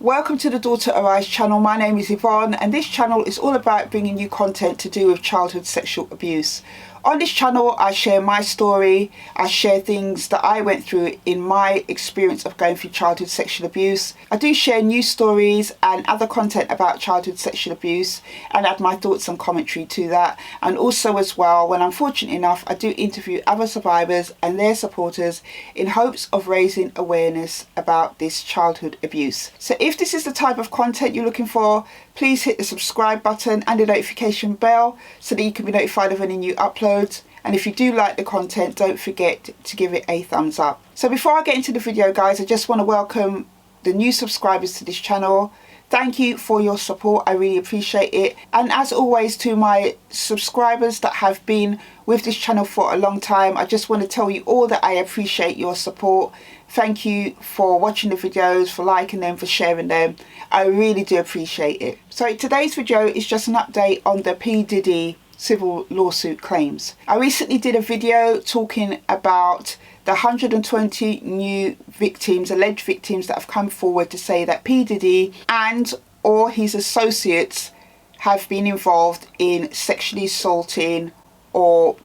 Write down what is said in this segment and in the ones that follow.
Welcome to the Daughter Arise channel. My name is Yvonne and this channel is all about bringing you content to do with childhood sexual abuse. On this channel I share my story, I share things that I went through in my experience of going through childhood sexual abuse. I do share news stories and other content about childhood sexual abuse and add my thoughts and commentary to that. And also as well, when I'm fortunate enough, I do interview other survivors and their supporters in hopes of raising awareness about this childhood abuse. So if this is the type of content you're looking for, please hit the subscribe button and the notification bell so that you can be notified of any new uploads. And if you do like the content, don't forget to give it a thumbs up. So before I get into the video, guys, I just want to welcome the new subscribers to this channel. Thank you for your support, I really appreciate it. And as always, to my subscribers that have been with this channel for a long time, I just want to tell you all that I appreciate your support. Thank you for watching the videos, for liking them, for sharing them. I really do appreciate it. So today's video is just an update on the P. Diddy civil lawsuit claims. I recently did a video talking about the 120 new victims, alleged victims, that have come forward to say that P. Diddy and or his associates have been involved in sexually assaulting or,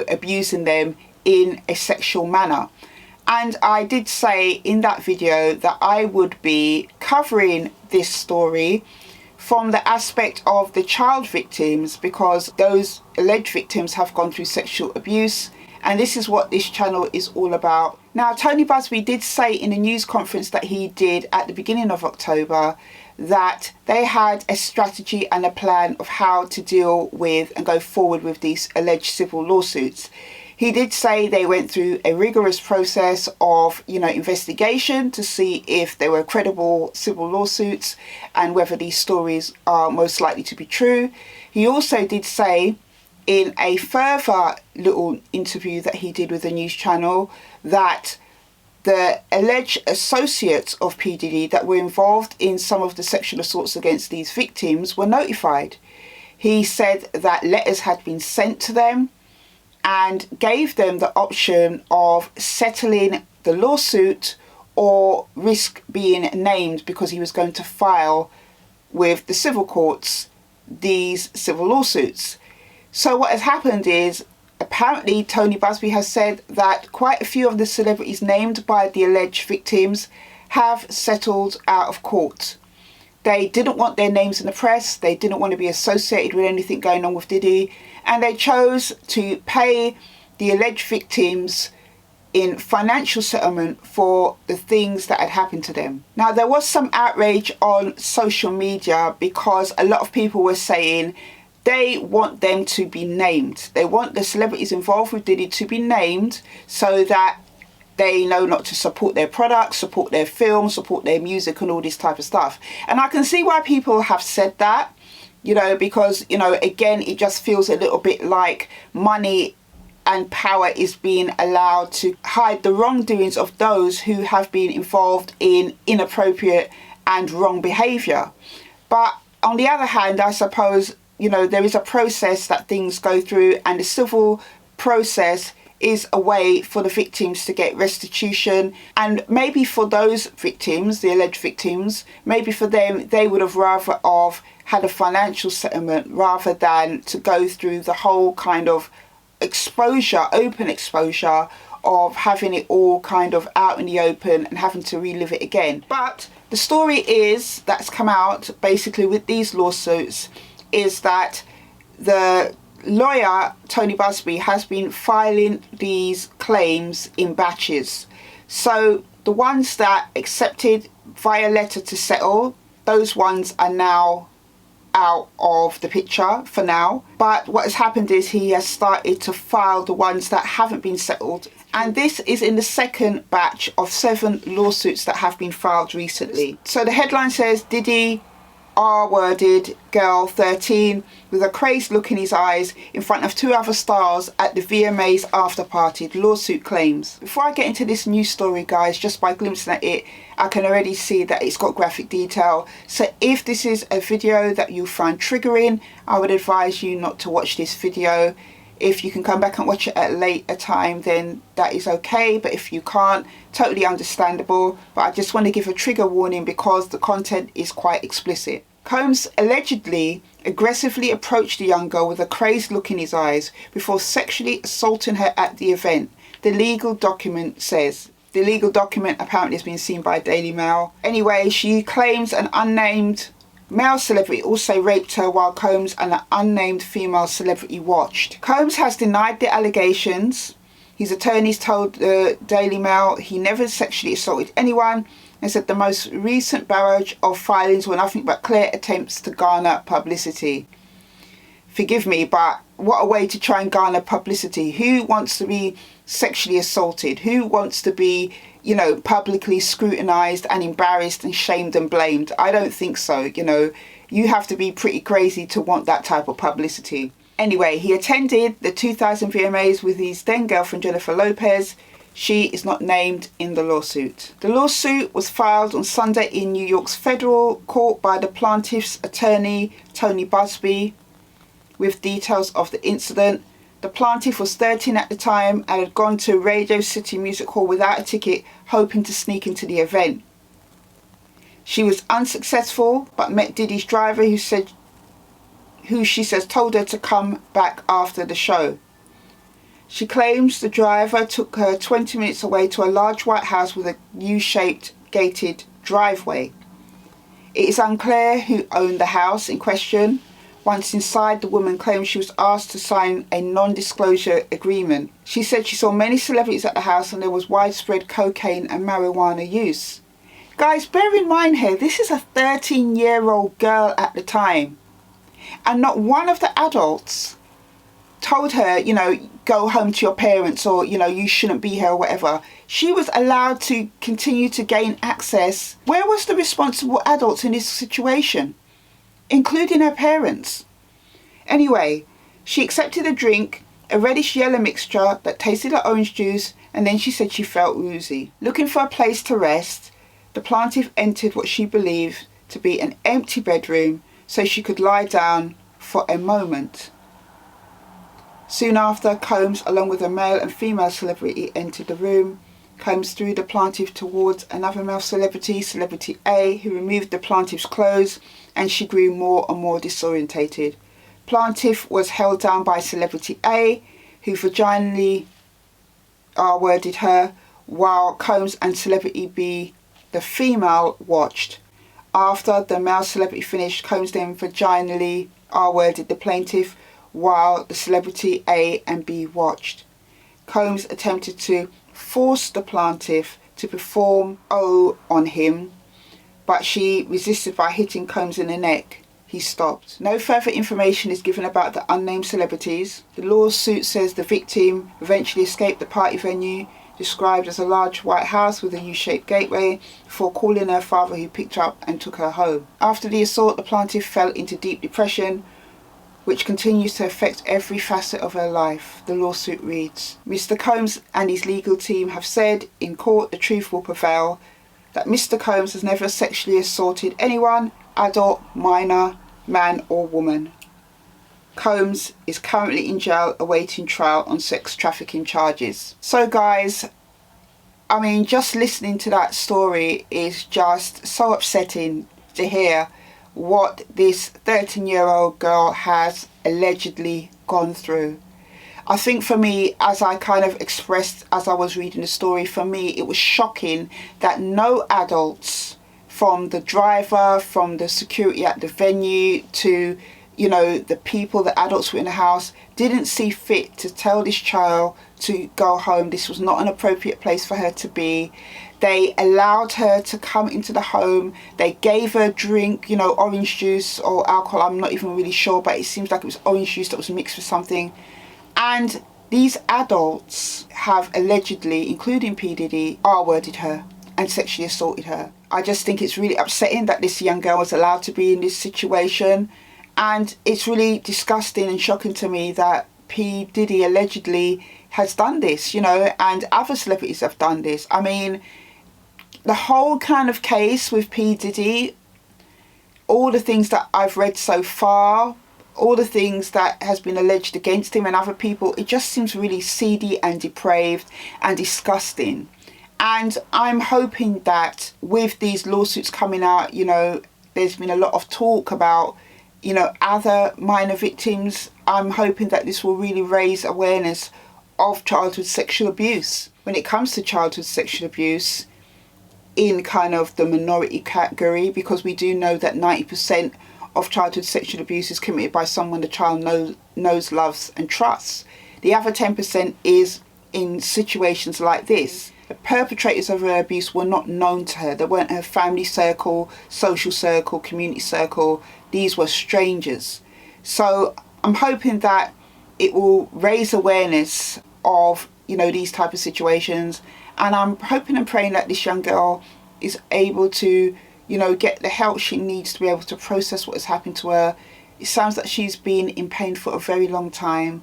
abusing them in a sexual manner. And I did say in that video that I would be covering this story from the aspect of the child victims, because those alleged victims have gone through sexual abuse, and this is what this channel is all about. Now, Tony Buzbee did say in a news conference that he did at the beginning of October that they had a strategy and a plan of how to deal with and go forward with these alleged civil lawsuits. He did say they went through a rigorous process of, investigation to see if they were credible civil lawsuits and whether these stories are most likely to be true. He also did say in a further little interview that he did with the news channel that the alleged associates of P. Diddy that were involved in some of the sexual assaults against these victims were notified. He said that letters had been sent to them and gave them the option of settling the lawsuit or risk being named, because he was going to file with the civil courts these civil lawsuits. So what has happened is, apparently Tony Buzbee has said that quite a few of the celebrities named by the alleged victims have settled out of court. They didn't want their names in the press, they didn't want to be associated with anything going on with Diddy, and they chose to pay the alleged victims in financial settlement for the things that had happened to them. Now, there was some outrage on social media because a lot of people were saying they want them to be named. They want the celebrities involved with Diddy to be named so that they know not to support their products, support their film, support their music and all this type of stuff. And I can see why people have said that, because, again, it just feels a little bit like money and power is being allowed to hide the wrongdoings of those who have been involved in inappropriate and wrong behaviour. But on the other hand, I suppose, there is a process that things go through, and the civil process is a way for the victims to get restitution. And maybe for those victims, the alleged victims, maybe for them, they would have rather have had a financial settlement rather than to go through the whole kind of exposure, open exposure of having it all kind of out in the open and having to relive it again. But the story is that's come out basically with these lawsuits is that the lawyer Tony Buzbee has been filing these claims in batches. So the ones that accepted via letter to settle, those ones are now out of the picture for now. But what has happened is he has started to file the ones that haven't been settled, and this is in the second batch of 7 lawsuits that have been filed recently. So the headline says Diddy R-worded girl 13 with a crazed look in his eyes in front of 2 other stars at the VMA's after party, the lawsuit claims. Before I get into this news story, guys, just by glimpsing at it, I can already see that it's got graphic detail. So if this is a video that you find triggering, I would advise you not to watch this video. If you can come back and watch it at a later time, then that is okay. But if you can't, totally understandable. But I just want to give a trigger warning because the content is quite explicit. Combs allegedly aggressively approached the young girl with a crazed look in his eyes before sexually assaulting her at the event, the legal document says. The legal document apparently has been seen by Daily Mail. Anyway, she claims an unnamed male celebrity also raped her while Combs and an unnamed female celebrity watched. Combs has denied the allegations. His attorneys told the Daily Mail he never sexually assaulted anyone and said the most recent barrage of filings were nothing but clear attempts to garner publicity. Forgive me, but what a way to try and garner publicity. Who wants to be sexually assaulted? Who wants to be, publicly scrutinised and embarrassed and shamed and blamed? I don't think so. You have to be pretty crazy to want that type of publicity. Anyway, he attended the 2000 VMAs with his then girlfriend Jennifer Lopez. She is not named in the lawsuit. The lawsuit was filed on Sunday in New York's federal court by the plaintiff's attorney, Tony Buzbee, with details of the incident. The plaintiff was 13 at the time and had gone to Radio City Music Hall without a ticket, hoping to sneak into the event. She was unsuccessful, but met Diddy's driver, who she says told her to come back after the show. She claims the driver took her 20 minutes away to a large white house with a U-shaped gated driveway. It is unclear who owned the house in question. Once inside, the woman claimed she was asked to sign a non-disclosure agreement. She said she saw many celebrities at the house and there was widespread cocaine and marijuana use. Guys, bear in mind here, this is a 13-year-old girl at the time. And not one of the adults told her, go home to your parents or, you shouldn't be here or whatever. She was allowed to continue to gain access. Where was the responsible adults in this situation? Including her parents. Anyway, she accepted a drink, a reddish yellow mixture that tasted like orange juice, and then she said she felt woozy. Looking for a place to rest, the plaintiff entered what she believed to be an empty bedroom so she could lie down for a moment. Soon after, Combs, along with a male and female celebrity, entered the room. Combs threw the plaintiff towards another male celebrity, Celebrity A, who removed the plaintiff's clothes, and she grew more and more disorientated. Plaintiff was held down by Celebrity A, who vaginally R-worded her, while Combs and Celebrity B, the female, watched. After the male celebrity finished, Combs then vaginally R-worded the plaintiff, while the Celebrity A and B watched. Combs attempted to force the plaintiff to perform O on him, but she resisted by hitting Combs in the neck. He stopped. No further information is given about the unnamed celebrities. The lawsuit says the victim eventually escaped the party venue, described as a large white house with a U-shaped gateway, before calling her father, who picked her up and took her home. After the assault, the plaintiff fell into deep depression, which continues to affect every facet of her life. The lawsuit reads, Mr. Combs and his legal team have said in court the truth will prevail, that Mr. Combs has never sexually assaulted anyone, adult, minor, man or woman. Combs is currently in jail awaiting trial on sex trafficking charges. So guys, just listening to that story is just so upsetting to hear what this 13-year-old girl has allegedly gone through. I think for me, as I kind of expressed as I was reading the story, for me it was shocking that no adults, from the driver, from the security at the venue to, the people, the adults who were in the house, didn't see fit to tell this child to go home. This was not an appropriate place for her to be. They allowed her to come into the home. They gave her a drink, orange juice or alcohol. I'm not even really sure, but it seems like it was orange juice that was mixed with something. And these adults have allegedly, including P. Diddy, R-worded her and sexually assaulted her. I just think it's really upsetting that this young girl was allowed to be in this situation. And it's really disgusting and shocking to me that P. Diddy allegedly has done this, and other celebrities have done this. The whole kind of case with P. Diddy, all the things that I've read so far, all the things that has been alleged against him and other people, it just seems really seedy and depraved and disgusting. And I'm hoping that with these lawsuits coming out, you know, there's been a lot of talk about, you know, other minor victims. I'm hoping that this will really raise awareness of childhood sexual abuse. When it comes to childhood sexual abuse in kind of the minority category, because we do know that 90% of childhood sexual abuse is committed by someone the child knows, loves and trusts. The other 10% is in situations like this. The perpetrators of her abuse were not known to her. They weren't her family circle, social circle, community circle. These were strangers. So I'm hoping that it will raise awareness of, you know, these type of situations. And I'm hoping and praying that this young girl is able to, you know, get the help she needs to be able to process what has happened to her. It sounds like she's been in pain for a very long time.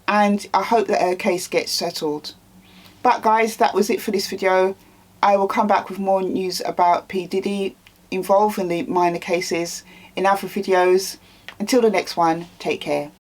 And I hope that her case gets settled. But guys, that was it for this video. I will come back with more news about P. Diddy involved in the minor cases in other videos. Until the next one, take care.